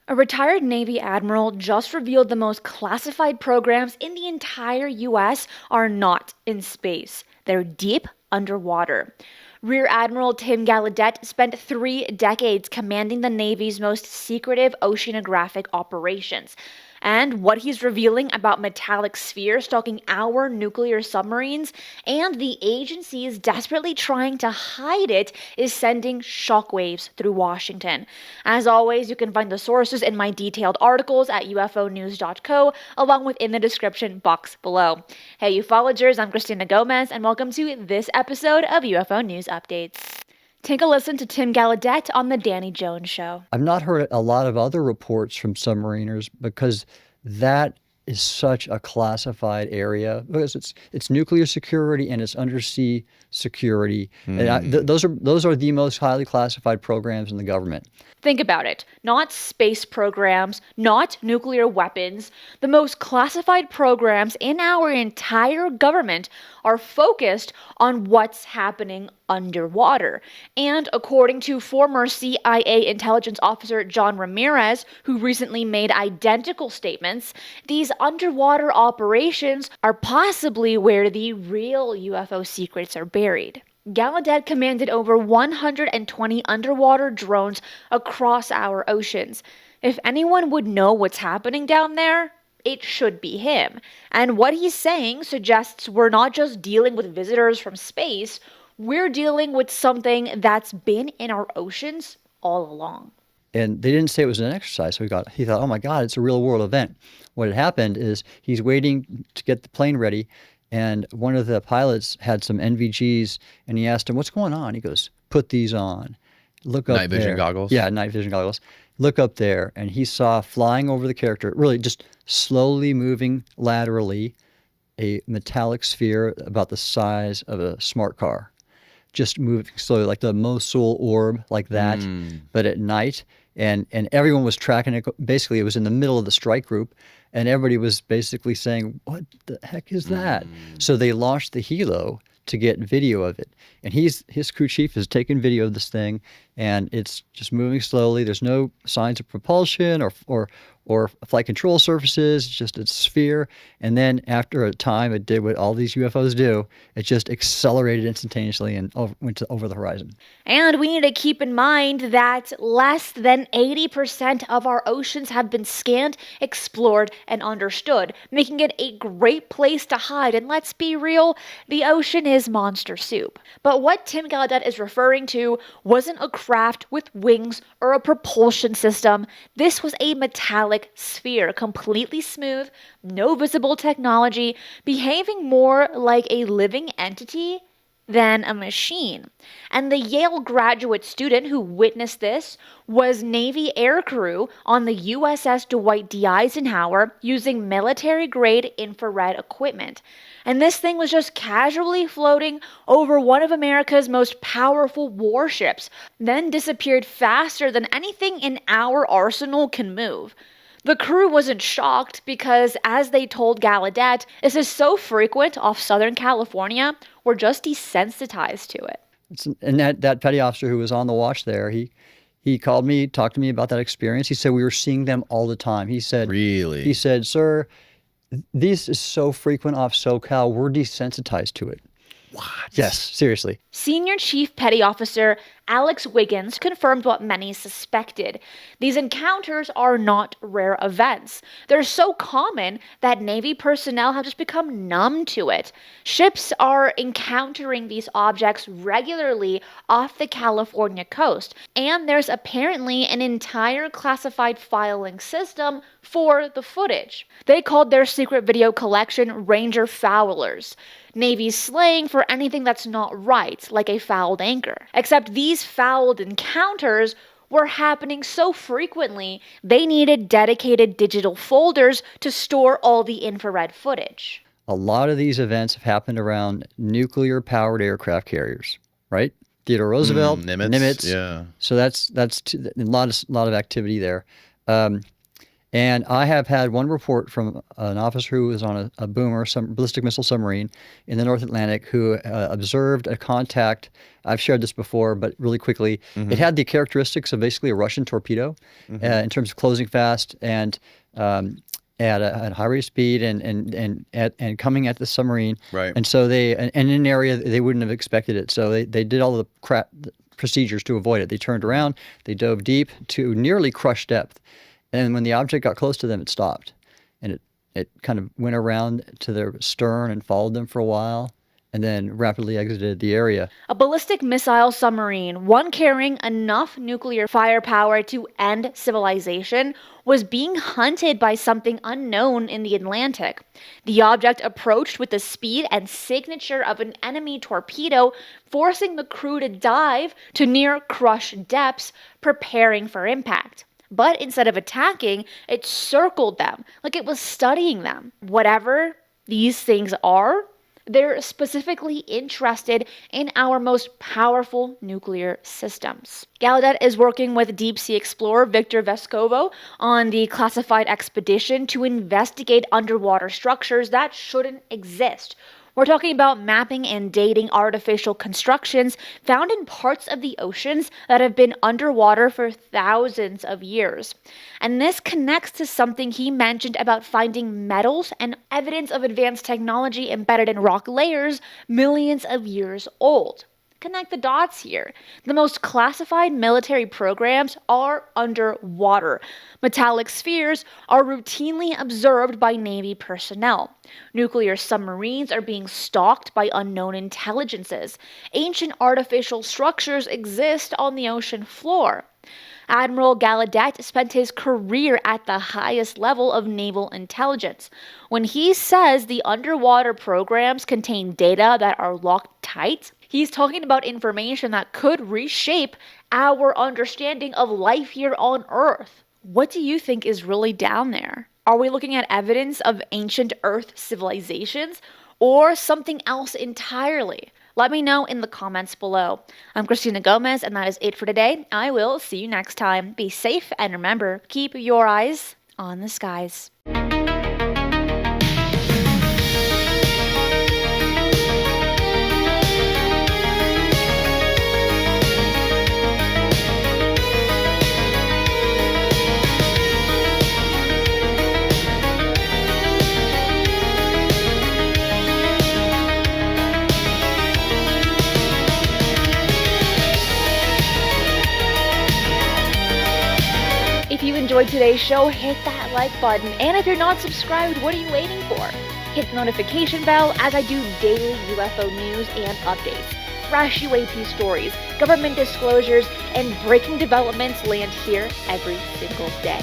A retired Navy admiral just revealed the most classified programs in the entire US are not in space. They're deep underwater. Rear Admiral Tim Gallaudet spent 3 decades commanding the Navy's most secretive oceanographic operations. And what he's revealing about metallic spheres stalking our nuclear submarines and the agencies desperately trying to hide it is sending shockwaves through Washington. As always, you can find the sources in my detailed articles at ufonews.co, along with in the description box below. Hey, ufologers, I'm Cristina Gomez, and welcome to this episode of UFO News Updates. Take a listen to Tim Gallaudet on The Danny Jones Show. I've not heard a lot of other reports from submariners because that is such a classified area, because it's nuclear security and it's undersea security. And those are the most highly classified programs in the government. Think about it. Not space programs, not nuclear weapons. The most classified programs in our entire government are focused on what's happening underwater. And according to former CIA intelligence officer John Ramirez, who recently made identical statements, these underwater operations are possibly where the real UFO secrets are buried. Gallaudet commanded over 120 underwater drones across our oceans. If anyone would know what's happening down there, it should be him. And what he's saying suggests we're not just dealing with visitors from space, we're dealing with something that's been in our oceans all along. And they didn't say it was an exercise, so he thought, oh my God, it's a real world event. What had happened is he's waiting to get the plane ready, and one of the pilots had some NVGs, and he asked him, what's going on? He goes, put these on. Look up there. Night vision goggles? Yeah, night vision goggles. Look up there. And he saw flying over the character, really just slowly moving laterally, a metallic sphere about the size of a smart car. Just moving slowly, like the Mosul orb, like that, but at night. And everyone was tracking it. Basically, it was in the middle of the strike group, and everybody was basically saying, what the heck is that? So they launched the helo to get video of it. And his crew chief has taken video of this thing, and it's just moving slowly. There's no signs of propulsion or flight control surfaces, it's just a sphere. And then after a time, it did what all these UFOs do. It just accelerated instantaneously and went over the horizon. And we need to keep in mind that less than 80% of our oceans have been scanned, explored, and understood, making it a great place to hide. And let's be real, the ocean is monster soup. But what Tim Gallaudet is referring to wasn't a craft with wings or a propulsion system. This was a metallic sphere, completely smooth, no visible technology, behaving more like a living entity than a machine. And the Yale graduate student who witnessed this was Navy aircrew on the USS Dwight D. Eisenhower using military-grade infrared equipment. And this thing was just casually floating over one of America's most powerful warships, then disappeared faster than anything in our arsenal can move. The crew wasn't shocked because, as they told Gallaudet, this is so frequent off Southern California, we're just desensitized to it. And that petty officer who was on the watch there, he called me, talked to me about that experience. He said we were seeing them all the time. He said, really? He said, sir, this is so frequent off SoCal, we're desensitized to it. What? Yes, seriously. Senior Chief Petty Officer Alex Wiggins confirmed what many suspected. These encounters are not rare events. They're so common that Navy personnel have just become numb to it. Ships are encountering these objects regularly off the California coast, and there's apparently an entire classified filing system for the footage. They called their secret video collection Ranger Fowlers, Navy's slang for anything that's not right, like a fouled anchor. Except these fouled encounters were happening so frequently, they needed dedicated digital folders to store all the infrared footage. A lot of these events have happened around nuclear-powered aircraft carriers, right? Theodore Roosevelt, Nimitz. Yeah. So that's a lot of activity there. And And I have had one report from an officer who was on a boomer, some ballistic missile submarine in the North Atlantic, who observed a contact. I've shared this before, but really quickly, it had the characteristics of basically a Russian torpedo in terms of closing fast and at a high rate of speed and coming at the submarine. Right. And so and in an area they wouldn't have expected it. So they did all the procedures to avoid it. They turned around, they dove deep to nearly crush depth. And when the object got close to them, it stopped. And it kind of went around to their stern and followed them for a while and then rapidly exited the area. A ballistic missile submarine, one carrying enough nuclear firepower to end civilization, was being hunted by something unknown in the Atlantic. The object approached with the speed and signature of an enemy torpedo, forcing the crew to dive to near crush depths, preparing for impact. But instead of attacking, it circled them, like it was studying them. Whatever these things are, they're specifically interested in our most powerful nuclear systems. Gallaudet is working with deep sea explorer Victor Vescovo on the classified expedition to investigate underwater structures that shouldn't exist. We're talking about mapping and dating artificial constructions found in parts of the oceans that have been underwater for thousands of years. And this connects to something he mentioned about finding metals and evidence of advanced technology embedded in rock layers millions of years old. Connect the dots here. The most classified military programs are underwater. Metallic spheres are routinely observed by Navy personnel. Nuclear submarines are being stalked by unknown intelligences. Ancient artificial structures exist on the ocean floor. Admiral Gallaudet spent his career at the highest level of naval intelligence. When he says the underwater programs contain data that are locked tight, he's talking about information that could reshape our understanding of life here on Earth. What do you think is really down there? Are we looking at evidence of ancient Earth civilizations or something else entirely? Let me know in the comments below. I'm Cristina Gomez, and that is it for today. I will see you next time. Be safe, and remember, keep your eyes on the skies. If you enjoyed today's show, hit that like button. And if you're not subscribed, what are you waiting for? Hit the notification bell as I do daily UFO news and updates. Fresh UAP stories, government disclosures, and breaking developments land here every single day.